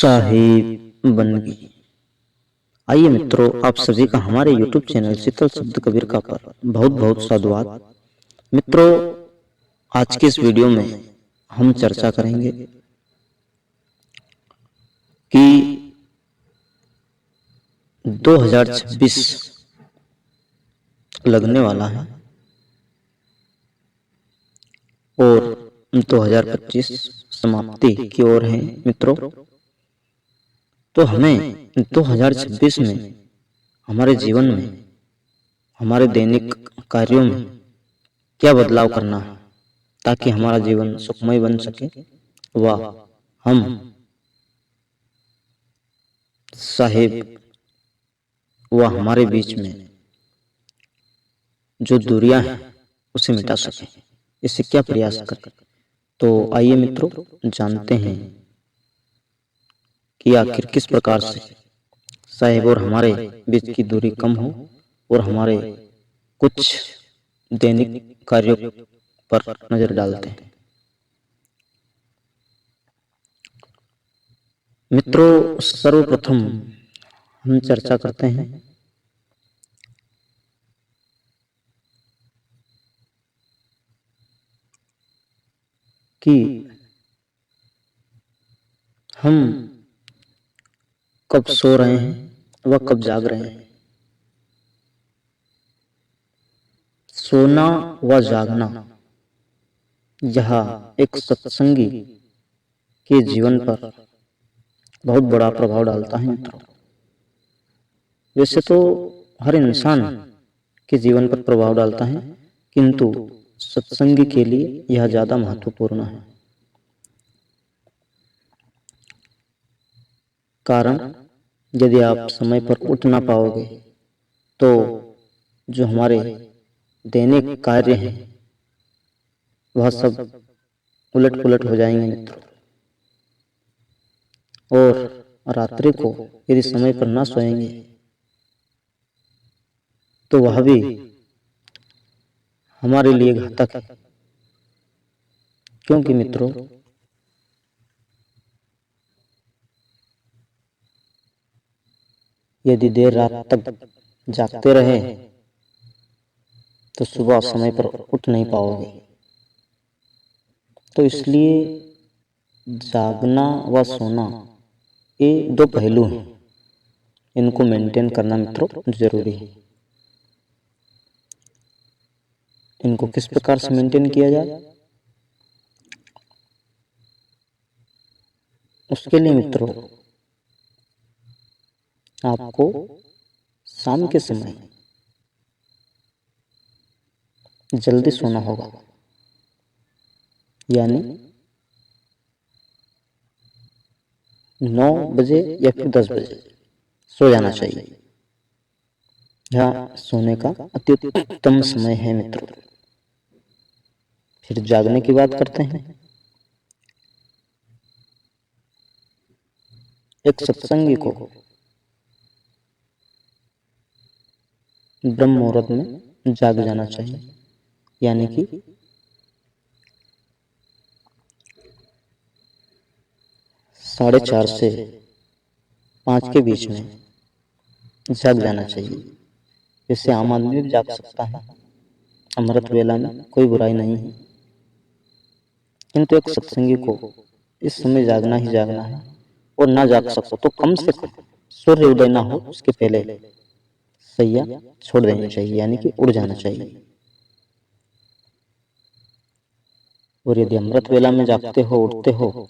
साहिब बनगी। आइए मित्रों, आप सभी का हमारे YouTube चैनल शीतल शब्द कबीर का पर बहुत बहुत साधुवाद। मित्रों, आज के इस वीडियो में हम चर्चा करेंगे कि 2026 लगने वाला है और 2025 समाप्ति की ओर है। मित्रों, तो हमें 2026 में हमारे जीवन में, हमारे दैनिक कार्यों में क्या बदलाव करना है ताकि हमारा जीवन सुखमय बन सके व हम साहिब व हमारे बीच में जो दूरियां हैं उसे मिटा सके। इससे क्या प्रयास करें? तो आइए मित्रों, जानते हैं कि आखिर किस प्रकार से साहिब और हमारे बीच की दूरी कम हो और हमारे कुछ दैनिक कार्यों पर नजर डालते हैं। मित्रों, सर्वप्रथम हम चर्चा करते हैं कि हम कब सो रहे हैं व कब जाग रहे हैं। सोना व जागना यह एक सत्संगी के जीवन पर बहुत बड़ा प्रभाव डालता है। मित्रों, वैसे तो हर इंसान के जीवन पर प्रभाव डालता है, किंतु सत्संगी के लिए यह ज्यादा महत्वपूर्ण है। कारण, यदि आप समय पर उठ ना पाओगे तो जो हमारे दैनिक कार्य हैं वह सब उलट पुलट हो जाएंगे। मित्रों, और रात्रि को यदि समय पर ना सोएंगे तो वह भी हमारे लिए घातक है। क्योंकि मित्रों, यदि देर रात तक जागते रहे तो सुबह समय पर उठ नहीं पाओगे। तो इसलिए जागना व सोना ये दो पहलू हैं, इनको मेंटेन करना मित्रों जरूरी है। इनको किस प्रकार से मेंटेन किया जाए, उसके लिए मित्रों आपको शाम के समय जल्दी सोना होगा, यानी 9 बजे या फिर 10 बजे सो जाना चाहिए। यह सोने का अति उत्तम समय है। मित्रों, फिर जागने की बात करते हैं। एक सत्संगी को ब्रह्म मुहूर्त में जाग जाना चाहिए, यानी कि 4:30 से 5 के बीच में जाग जाना चाहिए। इससे आम आदमी भी जाग सकता है, अमृत वेला में कोई बुराई नहीं है। किंतु एक सत्संगी को इस समय जागना ही जागना है, और ना जाग सको तो कम से कम सूर्य उदय ना हो उसके पहले सैया छोड़ देनी चाहिए, यानी कि उड़ जाना चाहिए। और यदि अमृत वेला में जागते हो, उठते हो,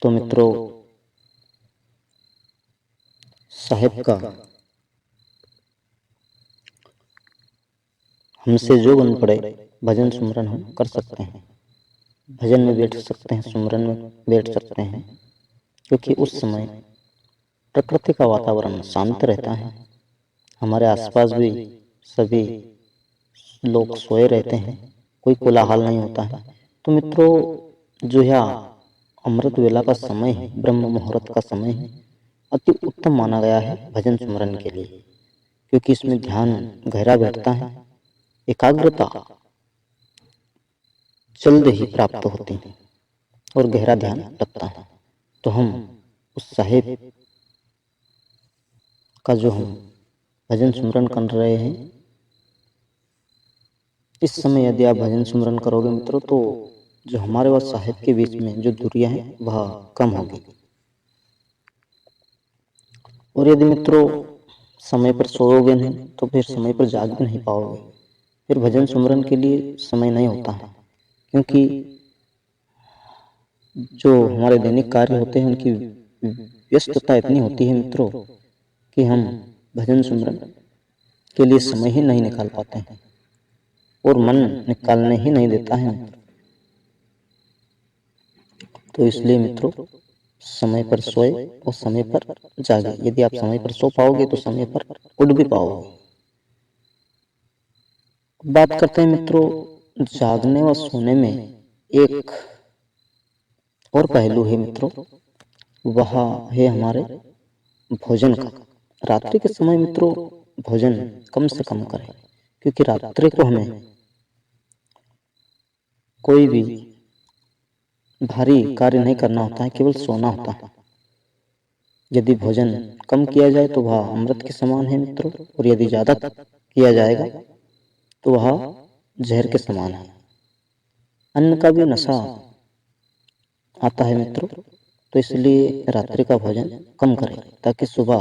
तो मित्रों साहिब का हमसे जो बन पड़े भजन सुमरन हम कर सकते हैं। भजन में बैठ सकते हैं, सुमरन में बैठ सकते हैं, क्योंकि उस समय प्रकृति का वातावरण शांत रहता है। हमारे आसपास भी सभी लोग सोए रहते हैं, कोई कोलाहल नहीं होता है। तो मित्रों, जो यह अमृत वेला का समय है, ब्रह्म मुहूर्त का समय है, अति उत्तम माना गया है भजन सुमरन के लिए, क्योंकि इसमें ध्यान गहरा बैठता है, एकाग्रता जल्द ही प्राप्त होती है और गहरा ध्यान लगता है। तो हम उस साहेब का जो हम भजन सुमरन कर रहे हैं, इस समय यदि आप भजन सुमरन करोगे मित्रों, तो जो हमारे और साहेब के बीच में जो दूरियां हैं वह कम होगी। और यदि मित्रों समय पर सोओगे नहीं तो फिर समय पर जाग भी नहीं पाओगे, फिर भजन सुमरन के लिए समय नहीं होता है। क्योंकि जो हमारे दैनिक कार्य होते हैं उनकी व्यस्तता इतनी होती है मित्रों कि हम भजन सुमरन के लिए समय ही नहीं निकाल पाते हैं, और मन निकालने ही नहीं देता है। तो इसलिए मित्रों समय पर सोए और समय पर जागे। यदि आप समय पर सो पाओगे तो समय पर उठ भी पाओगे। बात करते हैं मित्रों जागने व सोने में एक और पहलू है मित्रों, वह है हमारे भोजन का। रात्रि के समय मित्रों भोजन कम से कम करें, क्योंकि रात्रि को हमें कोई भी भारी कार्य नहीं करना होता है, केवल सोना होता है। यदि भोजन कम किया जाए तो वह अमृत के समान है मित्रों, और यदि ज्यादा किया जाएगा तो वह जहर के समान है। अन्न का भी नशा आता है मित्रों, तो इसलिए रात्रि का भोजन कम करें, ताकि सुबह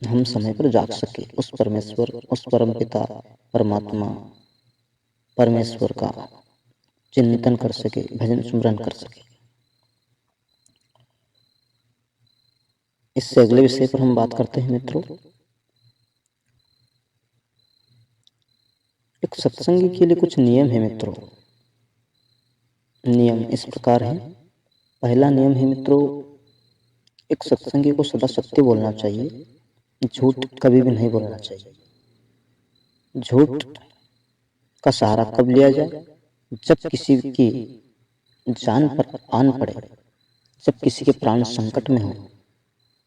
हम समय पर जाग सके, उस परमेश्वर, उस परम पिता परमात्मा परमेश्वर का चिंतन कर सके, भजन सुमरन कर सके। इससे अगले विषय पर हम बात करते हैं मित्रों। एक सत्संगी के लिए कुछ नियम है मित्रों। नियम इस प्रकार है। पहला नियम है मित्रों, एक सत्संगी को सदा सत्य बोलना चाहिए, झूठ कभी भी नहीं बोलना चाहिए। झूठ का सहारा कब लिया जाए? जब किसी की जान पर आन पड़े, जब किसी के प्राण संकट में हो,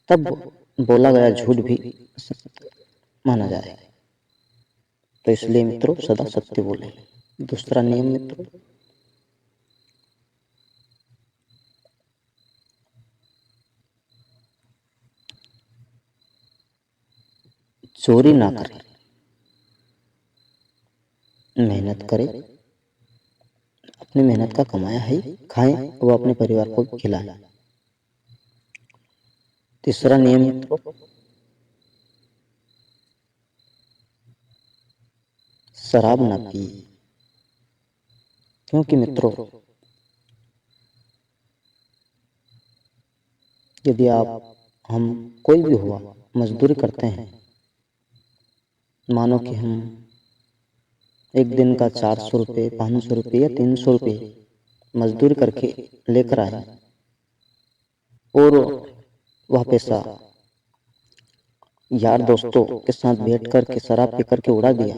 तब बोला गया झूठ भी सत्य माना जाए। तो इसलिए मित्रों सदा सत्य बोले। दूसरा नियम मित्रों, चोरी ना करें, मेहनत करें, अपनी मेहनत का कमाया है खाएं, वो अपने परिवार को खिलाएं। तीसरा नियम मित्रों, शराब ना पिए। क्योंकि मित्रों यदि आप हम कोई भी हुआ मजदूरी करते हैं, मानो कि हम एक दिन का 400 रुपये, 500 रुपये या 300 रुपये मजदूरी करके लेकर आए, और वह पैसा यार दोस्तों के साथ बैठ कर के शराब पी करके उड़ा दिया,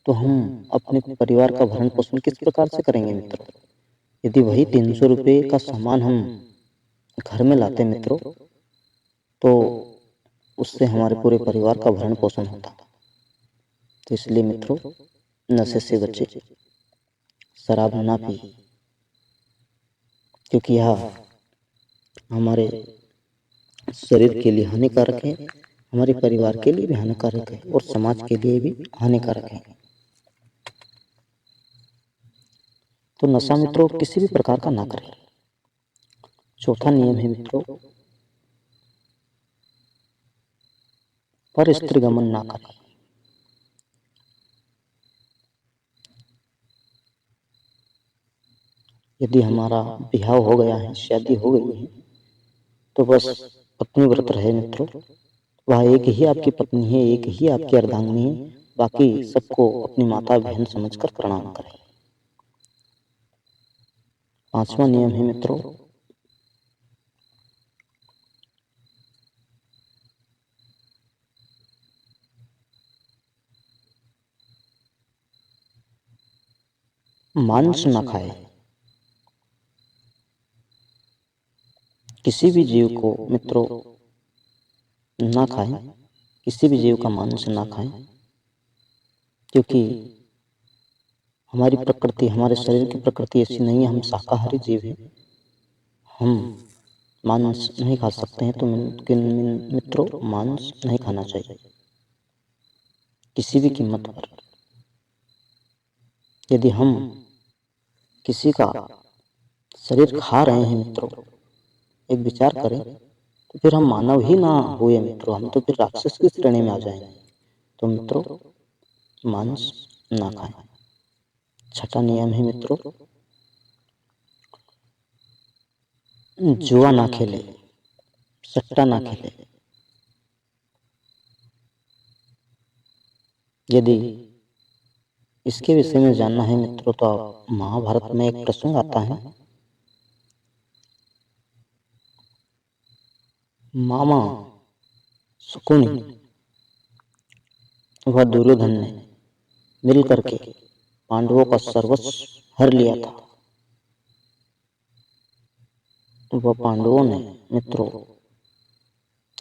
तो हम अपने परिवार का भरण पोषण किस प्रकार से करेंगे मित्रों? यदि वही 300 रुपये का सामान हम घर में लाते मित्रों, तो उससे हमारे पूरे परिवार का भरण पोषण होता। तो इसलिए मित्रों नशे से बचे, शराब ना पी, क्योंकि यह हमारे शरीर के लिए हानिकारक है, हमारे परिवार के लिए भी हानिकारक है, और समाज के लिए भी हानिकारक है। तो नशा मित्रों किसी भी प्रकार का ना करें। चौथा नियम है मित्रों, पर स्त्री गमन ना करें। यदि हमारा ब्याह हो गया है, शादी हो गई है, तो बस पत्नी व्रत रहे मित्रों। वह एक ही आपकी पत्नी है, एक ही आपकी अर्धांगिनी है, बाकी सबको अपनी माता बहन समझकर प्रणाम करें। पांचवा नियम है मित्रों, मांस न खाए। किसी भी जीव को मित्रों ना खाएं, किसी भी जीव का मांस ना खाएं, क्योंकि हमारी प्रकृति, हमारे शरीर की प्रकृति ऐसी नहीं है। हम शाकाहारी जीव हैं, हम मांस नहीं खा सकते हैं तो मित्रों मांस नहीं खाना चाहिए किसी भी कीमत पर। यदि हम किसी का शरीर खा रहे हैं मित्रों, एक विचार करें, तो फिर हम मानव ही ना हुए मित्रों, हम तो फिर राक्षस की श्रेणी में आ जाएंगे। तो मित्रों मांस ना खाएं। छठा नियम है मित्रों, जुआ ना खेले, सट्टा ना खेले। यदि इसके विषय में जानना है मित्रों तो आप महाभारत में एक प्रसंग आता है, मामा शकुनी व दुर्योधन ने मिल करके पांडवों का सर्वस्व हर लिया था। वह पांडवों ने मित्रों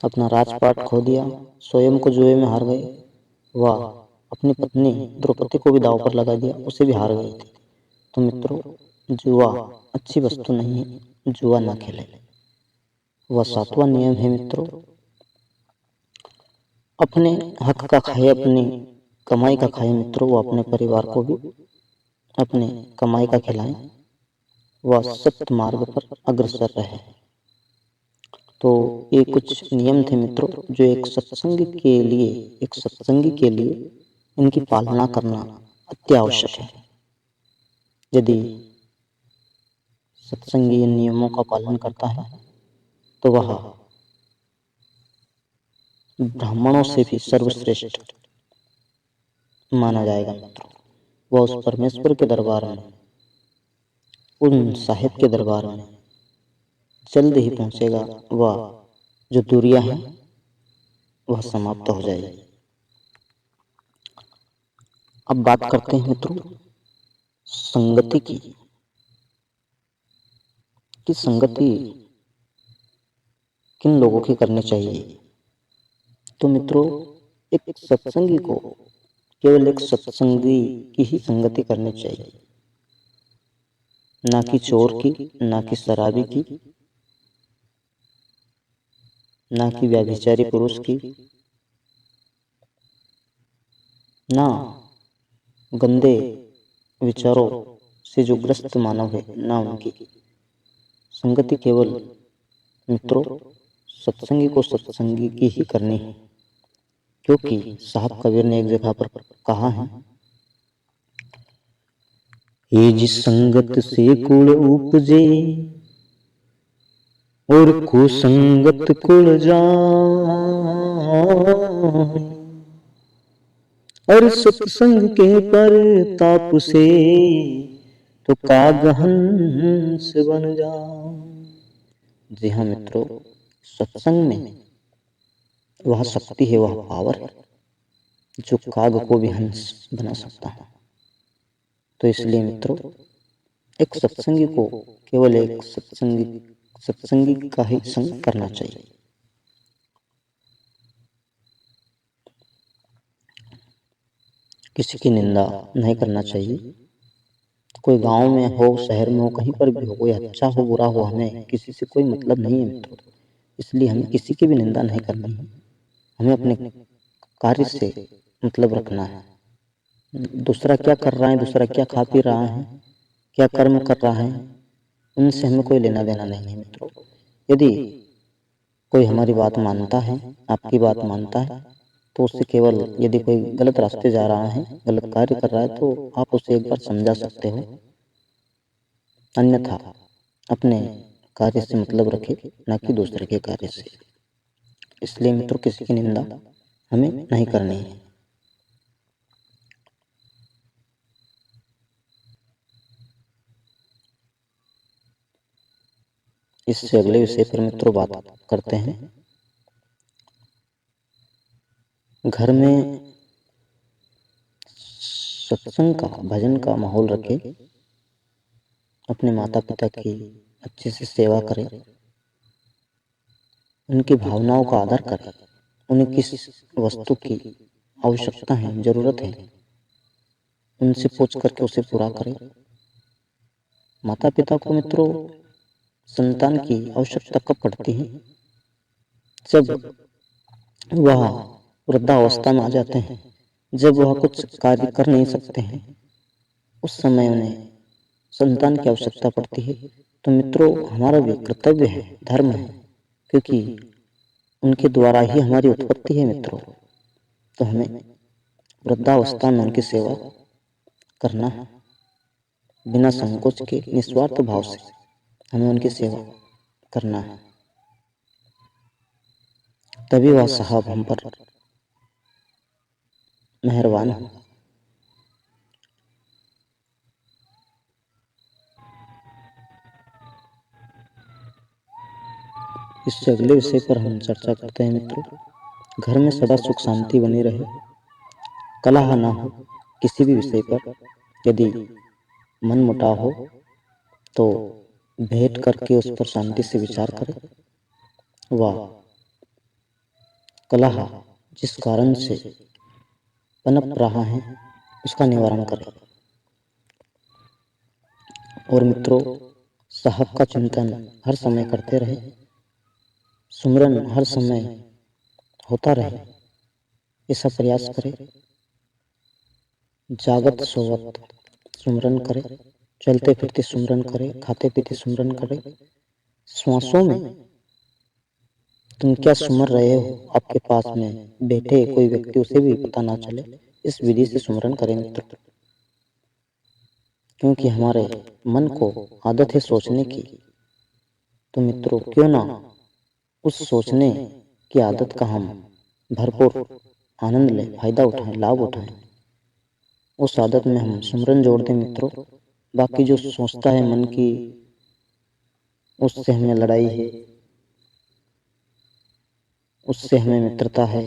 अपना राजपाट खो दिया, स्वयं को जुए में हार गए, वह अपनी पत्नी द्रौपदी को भी दांव पर लगा दिया, उसे भी हार गए थे। तो मित्रों जुआ अच्छी वस्तु नहीं है, जुआ ना खेले। वह सातवां नियम है मित्रों, अपने हक का खाए, अपनी कमाई का खाए मित्रों, वो अपने परिवार को भी अपने कमाई का खिलाएं, वह सत्य मार्ग पर अग्रसर रहे। तो ये कुछ नियम थे मित्रों जो एक सत्संगी के लिए इनकी पालना करना अति आवश्यक है। यदि सत्संगी इन नियमों का पालन करता है तो वह ब्राह्मणों से भी सर्वश्रेष्ठ माना जाएगा मित्रों। वह उस परमेश्वर के दरबार में, उन साहिब के दरबार में जल्द ही पहुंचेगा। वह जो दूरियां हैं वह समाप्त हो जाएगी। अब बात करते हैं मित्रों संगति की, कि संगति किन लोगों की करनी चाहिए। तो मित्रों एक सत्संगी को केवल एक सत्संगी की ही संगति करनी चाहिए, ना कि चोर की, ना कि शराबी की, ना कि व्यभिचारी पुरुष की, ना गंदे विचारों से जो ग्रस्त मानव है, ना उनकी संगति। केवल मित्रों सत्संगी को सत्संगी की ही करनी है, क्योंकि साहब कबीर ने एक जगह पर कहा है, ये जिस संगत से कुल उपजे और कुसंगत कुल जाए, और सत्संग के पर ताप से तो कागहंस बन जा। जी हाँ मित्रों, सत्संग में वह शक्ति है, वह पावर है जो काग को भी हंस बना सकता है। तो इसलिए मित्रों एक सत्संगी को केवल एक सत्संगी का ही संग करना चाहिए। किसी की निंदा नहीं करना चाहिए। कोई गांव में हो, शहर में हो, कहीं पर भी हो, कोई अच्छा हो बुरा हो, हमें किसी से कोई मतलब नहीं है मित्रों। इसलिए हमें किसी की भी निंदा नहीं करनी है, हमें अपने कार्य से मतलब रखना है। दूसरा क्या कर रहा है, दूसरा क्या खा पी रहा है, क्या कर्म कर रहा है, उनसे हमें कोई लेना देना नहीं है मित्रों। यदि कोई हमारी बात मानता है, आपकी बात मानता है, तो उससे केवल, यदि कोई गलत रास्ते जा रहा है, गलत कार्य कर रहा है, तो आप उसे एक बार समझा सकते हो। अन्यथा अपने कार्य से मतलब रखे, ना कि दूसरे के कार्य से। इसलिए मित्रों किसी की निंदा हमें नहीं करनी है। इससे अगले विषय पर मित्रों बात करते हैं। घर में सत्संग का, भजन का माहौल रखे, अपने माता पिता की अच्छे से सेवा करें, उनकी भावनाओं का आदर करें, उन्हें किस वस्तु की आवश्यकता है, जरूरत है, उनसे पूछ करके उसे पूरा करें। माता पिता को मित्रों संतान की आवश्यकता कब पड़ती है? जब वह वृद्धावस्था में आ जाते हैं, जब वह कुछ कार्य कर नहीं सकते हैं, उस समय उन्हें संतान की आवश्यकता पड़ती है। तो मित्रों, हमारा भी कर्तव्य है, धर्म है, क्योंकि उनके द्वारा ही हमारी उत्पत्ति है मित्रों। तो हमें वृद्धावस्था में उनकी सेवा करना है, बिना संकोच के निस्वार्थ भाव से हमें उनकी सेवा करना है। तभी वह साहब हम पर मेहरबान हो। इससे अगले विषय पर हम चर्चा करते हैं मित्रों। घर में सदा सुख शांति बनी रहे, कलह ना हो किसी भी विषय पर। यदि मन मुटाव हो तो भेंट करके उस पर शांति से विचार करें। वह कलह जिस कारण से पनप रहा है उसका निवारण करें। और मित्रों, साहब का चिंतन हर समय करते रहे, सुमरन हर समय होता रहे, ऐसा प्रयास करें। जागत सोवत सुमरन करें, चलते फिरते सुमरन करें, खाते पीते सुमरन करें। श्वासों में तुम क्या सुमर रहे हो, आपके पास में बैठे कोई व्यक्ति उसे भी पता ना चले, इस विधि से सुमरन करें मित्र। क्योंकि हमारे मन को आदत है सोचने की, तो मित्रों क्यों ना उस सोचने की आदत का हम भरपूर आनंद लें, फायदा उठाएं, लाभ उठाएं। उस आदत में हम सुमरन जोड़ दें मित्रों। बाकी जो सोचता है मन की, उससे हमें लड़ाई है, उससे हमें मित्रता है,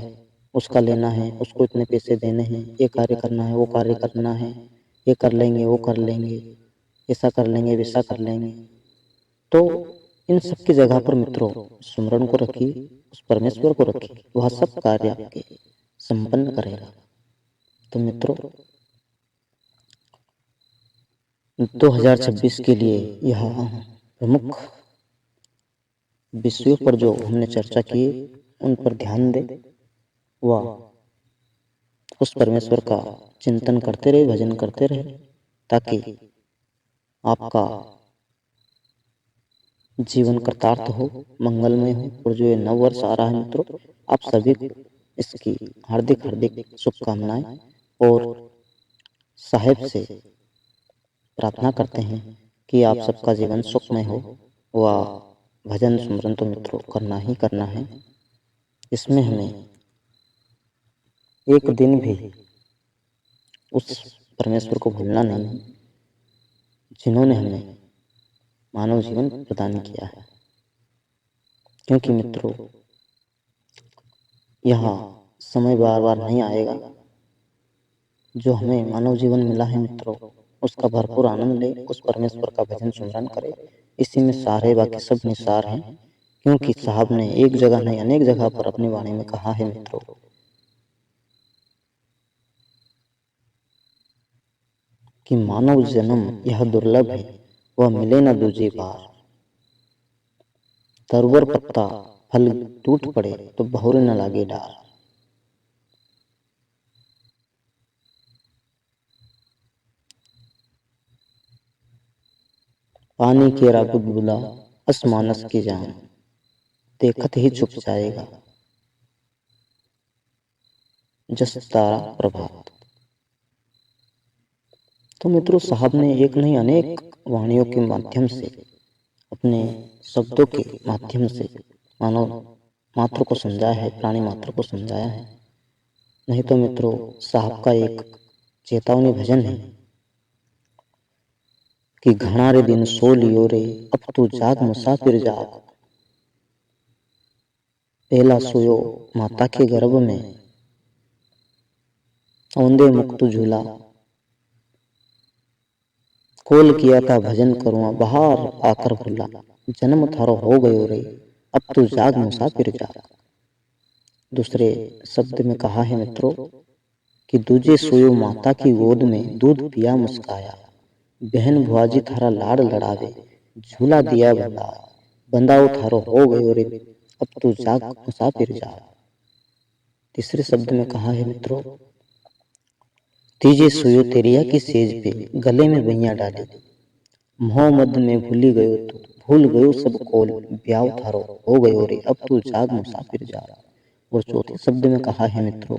उसका लेना है, उसको इतने पैसे देने हैं, ये कार्य करना है, वो कार्य करना है, ये कर लेंगे, वो कर लेंगे, ऐसा कर लेंगे, वैसा कर लेंगे। तो इन सब की जगह पर मित्रों सुमरन को रखिए, उस परमेश्वर को रखिए, वह सब कार्य आपके संपन्न करेगा। तो मित्रों 2026 के लिए यह प्रमुख विषयों पर जो हमने चर्चा की उन पर ध्यान दें, व उस परमेश्वर का चिंतन करते रहे, भजन करते रहे, ताकि आपका जीवन कृतार्थ हो, मंगलमय हो। और जो ये नव वर्ष आ रहा है मित्रों, आप सभी इसकी हार्दिक हार्दिक शुभकामनाएं और साहेब से प्रार्थना करते हैं कि आप सबका जीवन सुखमय हो। व भजन सुमरन तो मित्रों करना ही करना है। इसमें हमें एक दिन भी उस परमेश्वर को भूलना नहीं है जिन्होंने हमें मानव जीवन प्रदान किया है। क्योंकि मित्रों यह समय बार बार नहीं आएगा। जो हमें मानव जीवन मिला है मित्रों, उसका भरपूर आनंद ले, उस परमेश्वर का भजन सुमरन करे। इसी में सारे बाकी सब निसार हैं। क्योंकि साहब ने एक जगह नहीं अनेक जगह पर अपनी वाणी में कहा है मित्रों कि मानव जन्म यह दुर्लभ है, वह मिले न दूजी बार। तरुवर पत्ता फल टूट पड़े तो बहुरे न लागे डार। पानी केरा बुलबुला असमानस की जान, देखत ही छुप जाएगा जस तारा प्रभात। तो मित्रों साहब ने एक नहीं अनेक वाणियों के माध्यम से, अपने शब्दों के माध्यम से मानव मात्र को समझाया है, प्राणी मात्र को समझाया है। नहीं तो मित्रों साहब का एक चेतावनी भजन है कि घना रे दिन सो लियो रे, अब तू जाग मुसाफिर जाग। पहला सोयो माता के गर्भ में, औंधे मुक्त झूला। खोल किया था भजन करूँ बाहर आकर भूला। जन्म थारो हो गयो रे, अब तू जाग मुसाफिर जाग। दूसरे शब्द में कहा है मित्रों कि दूजे सोयो माता की गोद में, दूध पिया मुस्काया। बहन भुआजी थारा लाड़ लड़ावे, झूला दिया भला, बंधा थारो हो गयो रे, अब तू जाग मुसाफिर जा। तीसरे शब्द में कहा है मित्रों, तीजे सोयो तेरिया की सेज पे, गले में बैया डाली, मोहम्मद में भूली गयो तू, भूल गयो सब कोल, ब्याह थारो हो गयो रे, अब तू जाग मुसाफिर जा। और चौथे शब्द में कहा है मित्रों,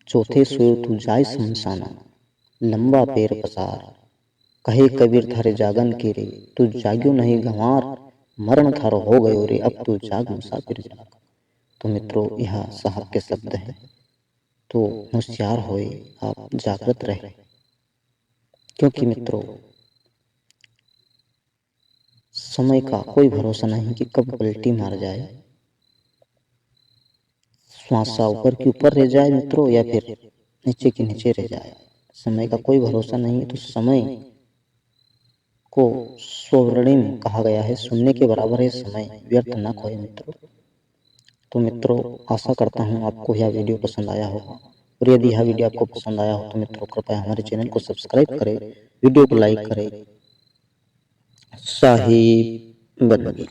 चौथे सोयो तू जाय शमशाना, लंबा पैर पसार, कहे कबीर थारे जागन के रे, तू जाग्यो नहीं गंवार, मरण थारो हो गयो रे, अब तू जाग मुसाफिर जा। तो मित्रों यह साहब के शब्द हैं, तो होशियार होए, आप जागृत रहे, क्योंकि मित्रों समय का कोई भरोसा नहीं कि कब पलटी मार जाए, श्वासा ऊपर की ऊपर रह जाए मित्रों या फिर नीचे की नीचे रह जाए। समय का कोई भरोसा नहीं है, तो समय को स्वर्णिम कहा गया है, सुनने के बराबर है समय, व्यर्थ न खोए मित्रों। तो मित्रों आशा करता हूँ आपको यह वीडियो पसंद आया होगा, और यदि यह वीडियो आपको पसंद आया हो तो मित्रों कृपया हमारे चैनल को सब्सक्राइब करें, वीडियो को लाइक करें। साहिब बंदगी।